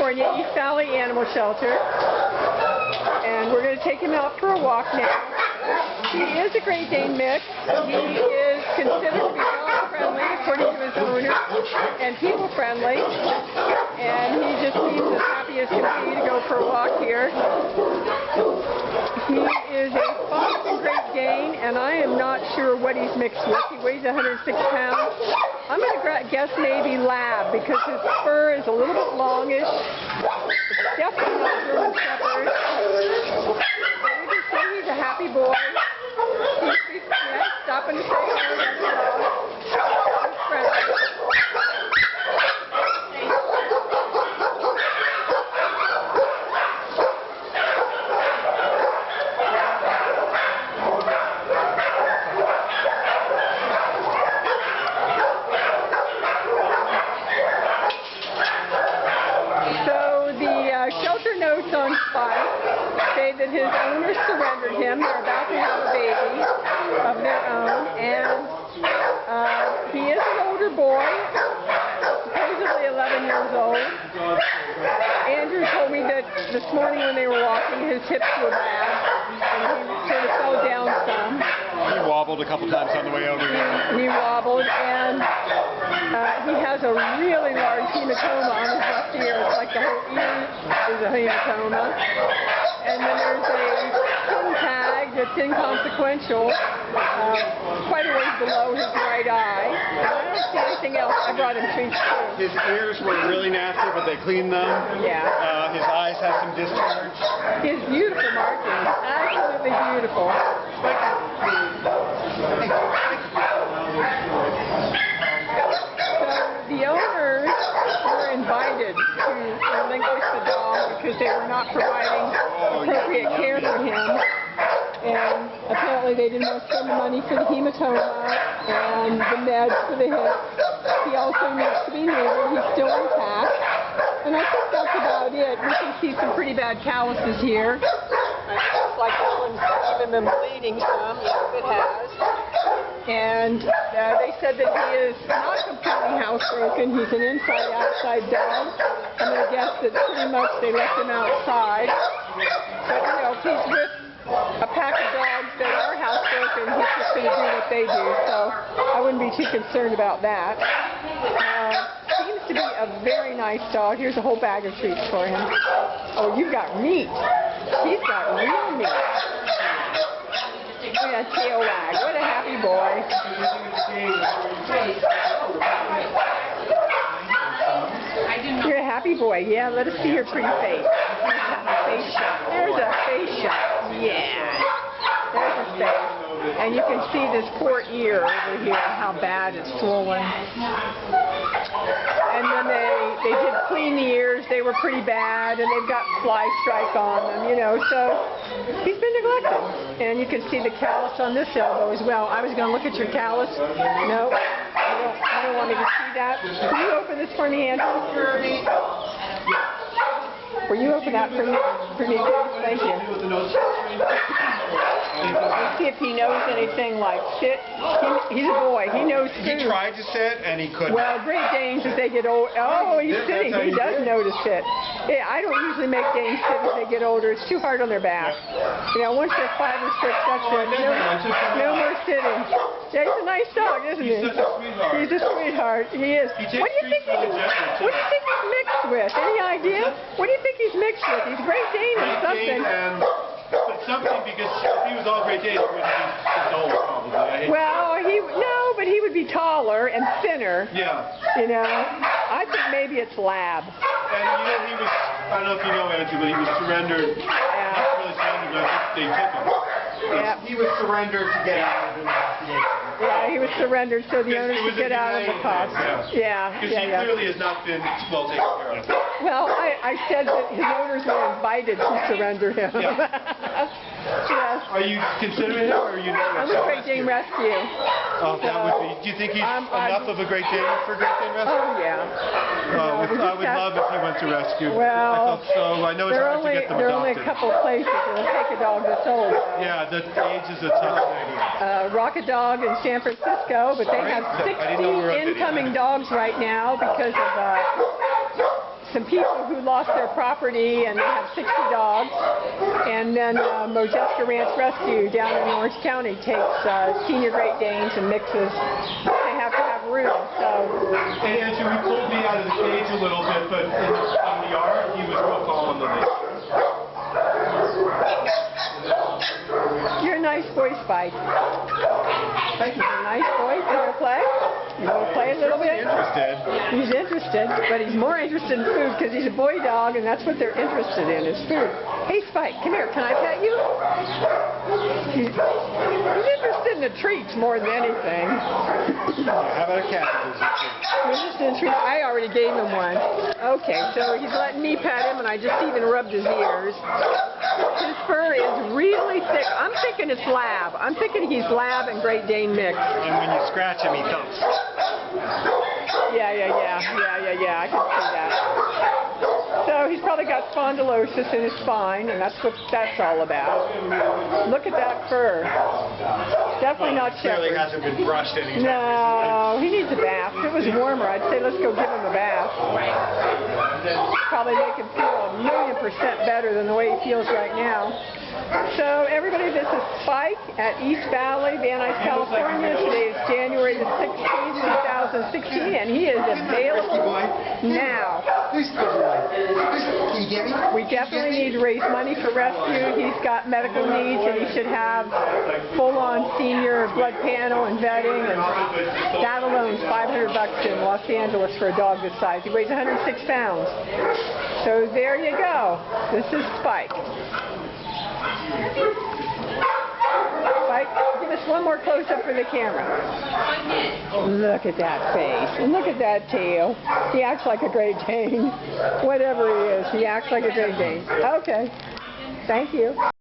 California, East Valley Animal Shelter. And we're going to take him out for a walk now. He is a Great Dane mix. He is considered to be dog-friendly, according to his owner, and people-friendly. And he just seems as happy as can be to go for a walk here. He is a Boston Great Dane, and I am not sure what he's mixed with. He weighs 106 pounds. I'm going to guess maybe Lab, because his fur is a little bit longish. It's definitely not German Shepherd. But you can see he's a happy boy. He's stopping to say hello to the dog. He's friendly. Shelter notes on Spike say that his owner surrendered him. They're about to have a baby of their own, and he is an older boy, supposedly 11 years old. Andrew told me that this morning when they were walking, his hips were bad, and he sort of fell down some. He wobbled a couple times on the way over here. He wobbled, and he has a really large hematoma on his left ear. It's like the whole ear is a hematoma. And then there's a pin tag that's inconsequential, quite a ways below his right eye. And I don't see anything else. I brought him treats too. His ears were really nasty, but they cleaned them. Yeah. His eyes had some discharge. He has beautiful markings. Absolutely beautiful. The owners were invited to relinquish the dog because they were not providing appropriate care for him. And apparently they didn't want to spend the money for the hematoma and the meds for the hips. He also needs to be neutered. He's still intact. And I think that's about it. We can see some pretty bad calluses here. It's like this one's even been bleeding some. Yes, it has. And they said that he is not completely housebroken. He's an inside-outside dog. I'm going to guess that pretty much they left him outside. But, you know, if he's with a pack of dogs that are housebroken, he's just going to do what they do. So I wouldn't be too concerned about that. Seems to be a very nice dog. Here's a whole bag of treats for him. Oh, you've got meat. He's got real meat. Look at that tail wag. What a happy boy. You're a happy boy. Yeah, let us see your pretty face. Face shot. There's a face shot. Yeah. There's his face. And you can see this poor ear over here, how bad it's swollen. And then they did clean the ears. They were pretty bad, and they've got fly strike on them, you know. So he's been neglected. And you can see the callus on this elbow as well. I was going to look at your callus. No, you don't want me to see that. Can you open this for me, Andrew? Will you open that for me, please? Thank you. Let's see if he knows anything like sit. He's a boy. He knows food. He tried to sit, and he couldn't. Well, Great Danes, as they get old, oh, he's sitting. He does know to sit. Yeah, I don't usually make Danes sit as they get older. It's too hard on their back. You know, once they're 5 or 6, that's it. No more sitting. Yeah, he's a nice dog, isn't he? He's such a sweetheart. He's a sweetheart. He is. What do you think he's mixed with? Any idea? What do you think he's mixed with? He's Great Dane or something. But something, because if he was all Great Dane, he wouldn't be dull, probably. Well, but he would be taller and thinner. Yeah. You know, I think maybe it's Lab. And you know, he was, I don't know if you know, Andrew, but he was surrendered. Yeah. Not really surrendered, but I think they took him. Yeah. He was surrendered to get out of the investigation. Yeah, he was surrendered so the owners could get out of the cops. Yeah. Because he clearly has not been well taken care of. Well, I said that his owners were invited to surrender him. Yeah. Yes. Are you considering it, or are you not? I'm a Great Dane Rescue. Oh, that would be. Do you think he's enough of a Great Dane for Great Dane Rescue? Oh, yeah. I would love if he went to rescue. Well, I thought so. I know it's hard to get them there are adopted. only a couple places that will take a dog that's old. Yeah, the age is a tough thing. Rocket Dog in San Francisco, but they have 60 incoming dogs right now because of some people who lost their property, and they have 60 dogs. And then Modjeska Ranch Rescue down in Orange County takes senior Great Danes and mixes. They have to have room. So. And Andrew, he pulled me out of the cage a little bit, but in the yard, he was real calm on the leash. You're a nice boy, Spike. Thank you. You're a nice boy. You want to play? You want to play a little bit? Interested. He's interested, but he's more interested in food because he's a boy dog, and that's what they're interested in, is food. Hey, Spike, come here. Can I pet you? He's interested in the treats more than anything. How about a cat? He's interested in treats. I already gave him one. Okay, so he's letting me pet him, and I just even rubbed his ears. His fur is really thick. I'm thinking it's Lab. I'm thinking he's Lab and Great Dane mix. And when you scratch him, he thumps. Yeah. I can see that. So he's probably got spondylosis in his spine, and that's what that's all about. Look at that fur. Definitely not Clearly shepherd. hasn't been brushed any. No, he needs a bath. If it was warmer, I'd say let's go give him a bath. Probably make him feel 1,000,000% better than the way he feels right now. So everybody, this is Spike at East Valley, Van Nuys, California. Today is January the 16th, 2016, and he is available now. Can you get me? We definitely need to raise money for rescue. He's got medical needs, and he should have full-on senior blood panel and vetting, and that alone is $500 in Los Angeles for a dog this size. He weighs 106 pounds. So there you go. This is Spike. Spike, give us one more close-up for the camera. Look at that face, and look at that tail. He acts like a Great Dane. Whatever he is, he acts like a Great Dane. Okay. Thank you.